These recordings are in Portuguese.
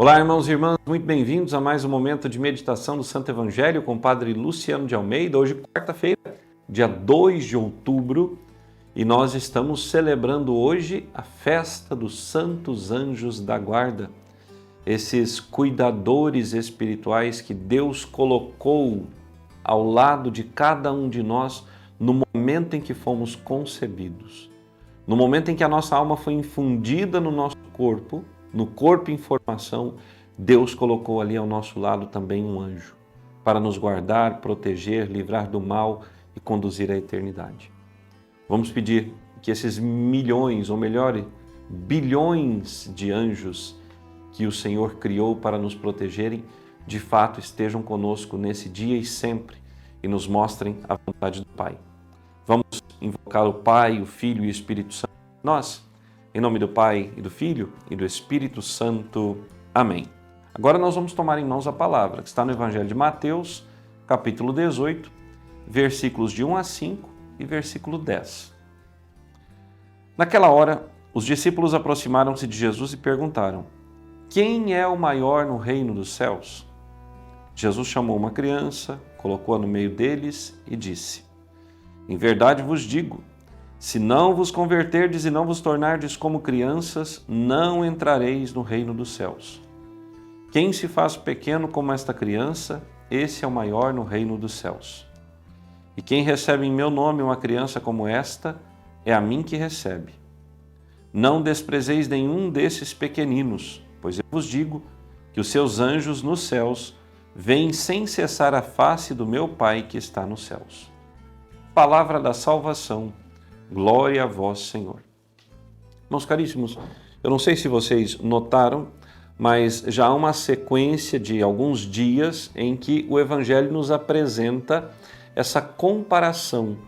Olá, irmãos e irmãs, muito bem-vindos a mais um momento de meditação do Santo Evangelho com o Padre Luciano de Almeida. Hoje, quarta-feira, dia 2 de outubro, e nós estamos celebrando hoje a festa dos Santos Anjos da Guarda, esses cuidadores espirituais que Deus colocou ao lado de cada um de nós no momento em que fomos concebidos, no momento em que a nossa alma foi infundida no nosso corpo, no corpo em formação. Deus colocou ali ao nosso lado também um anjo para nos guardar, proteger, livrar do mal e conduzir à eternidade. Vamos pedir que esses milhões, ou melhor, bilhões de anjos que o Senhor criou para nos protegerem, de fato estejam conosco nesse dia e sempre e nos mostrem a vontade do Pai. Vamos invocar o Pai, o Filho e o Espírito Santo. Nós, em nome do Pai, e do Filho, e do Espírito Santo. Amém. Agora nós vamos tomar em mãos a palavra, que está no Evangelho de Mateus, capítulo 18, versículos de 1 a 5 e versículo 10. Naquela hora, os discípulos aproximaram-se de Jesus e perguntaram: quem é o maior no reino dos céus? Jesus chamou uma criança, colocou-a no meio deles e disse: em verdade vos digo, se não vos converterdes e não vos tornardes como crianças, não entrareis no reino dos céus. Quem se faz pequeno como esta criança, esse é o maior no reino dos céus. E quem recebe em meu nome uma criança como esta, é a mim que recebe. Não desprezeis nenhum desses pequeninos, pois eu vos digo que os seus anjos nos céus veem sem cessar a face do meu Pai que está nos céus. Palavra da salvação. Glória a vós, Senhor. Meus caríssimos, eu não sei se vocês notaram, mas já há uma sequência de alguns dias em que o Evangelho nos apresenta essa comparação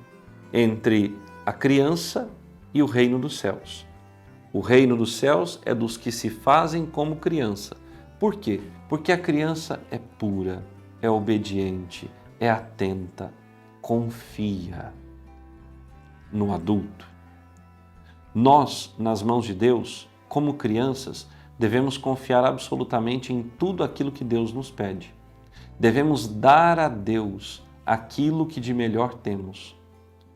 entre a criança e o reino dos céus. O reino dos céus é dos que se fazem como criança. Por quê? Porque a criança é pura, é obediente, é atenta, confia no adulto. Nós, nas mãos de Deus, como crianças, devemos confiar absolutamente em tudo aquilo que Deus nos pede. Devemos dar a Deus aquilo que de melhor temos.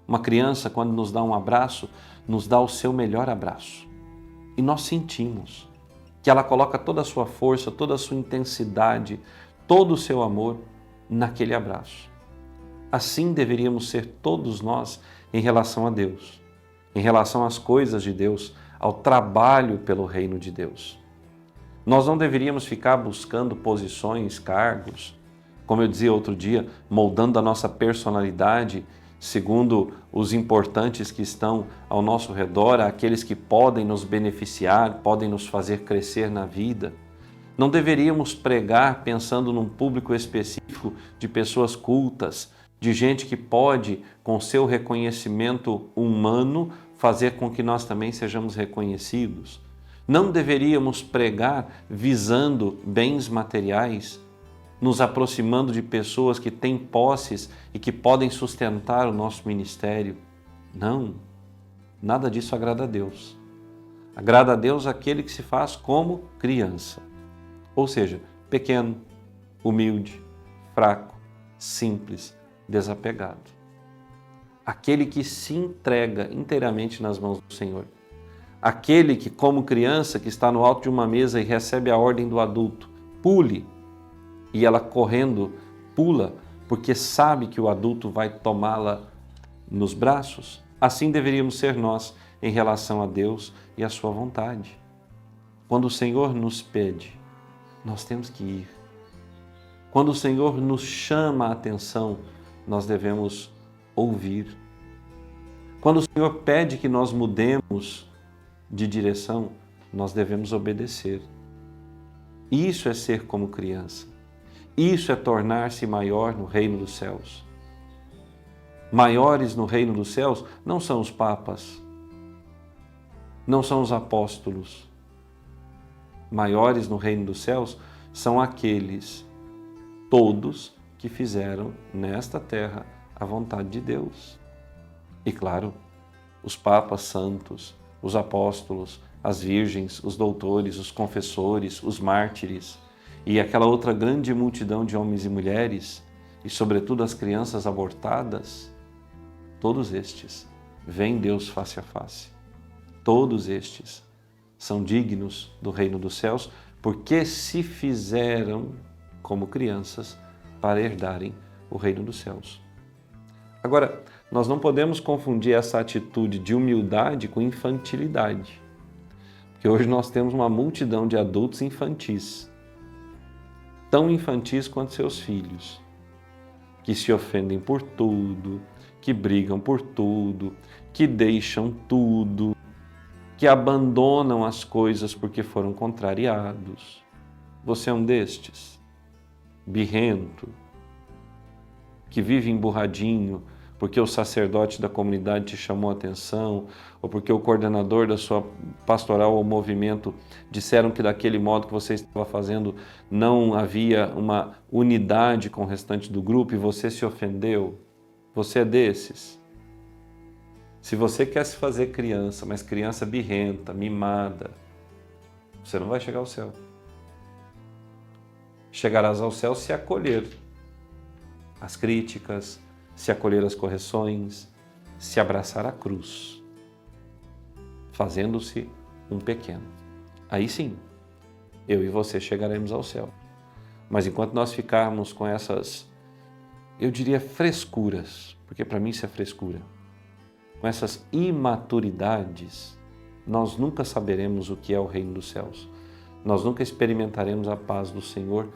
Uma criança, quando nos dá um abraço, nos dá o seu melhor abraço. E nós sentimos que ela coloca toda a sua força, toda a sua intensidade, todo o seu amor naquele abraço. Assim deveríamos ser todos nós em relação a Deus, em relação às coisas de Deus, ao trabalho pelo reino de Deus. Nós não deveríamos ficar buscando posições, cargos, como eu dizia outro dia, moldando a nossa personalidade segundo os importantes que estão ao nosso redor, aqueles que podem nos beneficiar, podem nos fazer crescer na vida. Não deveríamos pregar pensando num público específico de pessoas cultas, de gente que pode, com seu reconhecimento humano, fazer com que nós também sejamos reconhecidos. Não deveríamos pregar visando bens materiais, nos aproximando de pessoas que têm posses e que podem sustentar o nosso ministério. Não, nada disso agrada a Deus. Agrada a Deus aquele que se faz como criança, ou seja, pequeno, humilde, fraco, simples, desapegado. Aquele que se entrega inteiramente nas mãos do Senhor. Aquele que, como criança, que está no alto de uma mesa e recebe a ordem do adulto, pule, e ela correndo pula, porque sabe que o adulto vai tomá-la nos braços. Assim deveríamos ser nós em relação a Deus e a sua vontade. Quando o Senhor nos pede, nós temos que ir. Quando o Senhor nos chama a atenção, nós devemos ouvir. Quando o Senhor pede que nós mudemos de direção, nós devemos obedecer. Isso é ser como criança. Isso é tornar-se maior no reino dos céus. Maiores no reino dos céus não são os papas, não são os apóstolos. Maiores no reino dos céus são aqueles, todos, que fizeram nesta terra a vontade de Deus. E claro, os papas santos, os apóstolos, as virgens, os doutores, os confessores, os mártires e aquela outra grande multidão de homens e mulheres, e sobretudo as crianças abortadas, todos estes veem Deus face a face. Todos estes são dignos do reino dos céus, porque se fizeram como crianças para herdarem o reino dos céus. Agora, nós não podemos confundir essa atitude de humildade com infantilidade, porque hoje nós temos uma multidão de adultos infantis, tão infantis quanto seus filhos, que se ofendem por tudo, que brigam por tudo, que deixam tudo, que abandonam as coisas porque foram contrariados. Você é um destes? Birrento, que vive emburradinho porque o sacerdote da comunidade te chamou a atenção, ou porque o coordenador da sua pastoral ou movimento disseram que daquele modo que você estava fazendo não havia uma unidade com o restante do grupo e você se ofendeu? Você é desses? Se você quer se fazer criança, mas criança birrenta, mimada, você não vai chegar ao céu. Chegarás ao céu se acolher as críticas, se acolher as correções, se abraçar a cruz, fazendo-se um pequeno. Aí sim, eu e você chegaremos ao céu. Mas enquanto nós ficarmos com essas, eu diria frescuras, porque para mim isso é frescura, com essas imaturidades, nós nunca saberemos o que é o reino dos céus. Nós nunca experimentaremos a paz do Senhor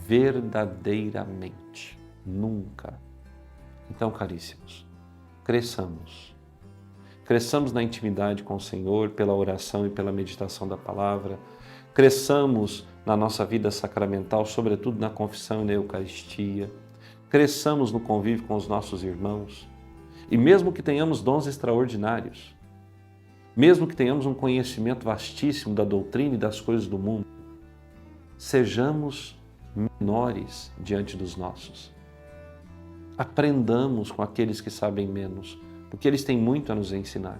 verdadeiramente. Nunca. Então, caríssimos, cresçamos. Cresçamos na intimidade com o Senhor, pela oração e pela meditação da palavra. Cresçamos na nossa vida sacramental, sobretudo na confissão e na Eucaristia. Cresçamos no convívio com os nossos irmãos. E mesmo que tenhamos dons extraordinários, mesmo que tenhamos um conhecimento vastíssimo da doutrina e das coisas do mundo, sejamos menores diante dos nossos. Aprendamos com aqueles que sabem menos, porque eles têm muito a nos ensinar.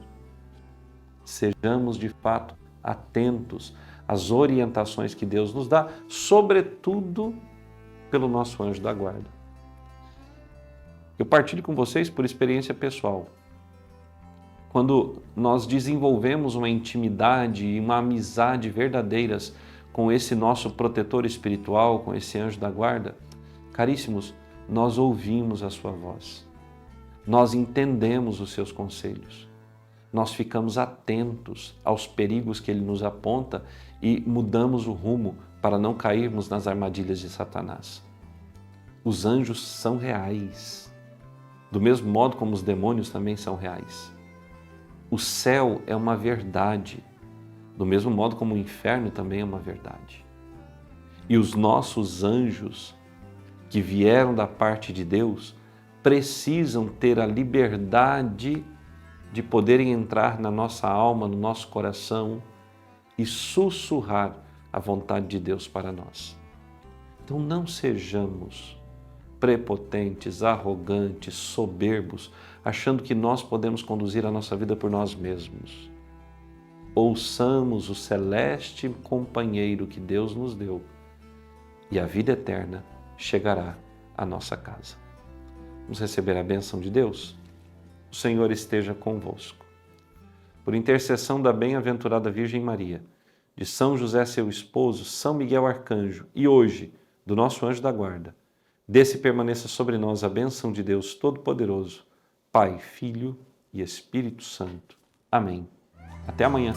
Sejamos, de fato, atentos às orientações que Deus nos dá, sobretudo pelo nosso anjo da guarda. Eu partilho com vocês por experiência pessoal. Quando nós desenvolvemos uma intimidade e uma amizade verdadeiras com esse nosso protetor espiritual, com esse anjo da guarda, caríssimos, nós ouvimos a sua voz, nós entendemos os seus conselhos, nós ficamos atentos aos perigos que ele nos aponta e mudamos o rumo para não cairmos nas armadilhas de Satanás. Os anjos são reais, do mesmo modo como os demônios também são reais. O céu é uma verdade, do mesmo modo como o inferno também é uma verdade. E os nossos anjos que vieram da parte de Deus precisam ter a liberdade de poderem entrar na nossa alma, no nosso coração e sussurrar a vontade de Deus para nós. Então não sejamos prepotentes, arrogantes, soberbos, achando que nós podemos conduzir a nossa vida por nós mesmos. Ouçamos o celeste companheiro que Deus nos deu e a vida eterna chegará à nossa casa. Vamos receber a bênção de Deus? O Senhor esteja convosco. Por intercessão da bem-aventurada Virgem Maria, de São José, seu esposo, São Miguel Arcanjo e hoje, do nosso anjo da guarda, desce e permaneça sobre nós a bênção de Deus Todo-Poderoso, Pai, Filho e Espírito Santo. Amém. Até amanhã.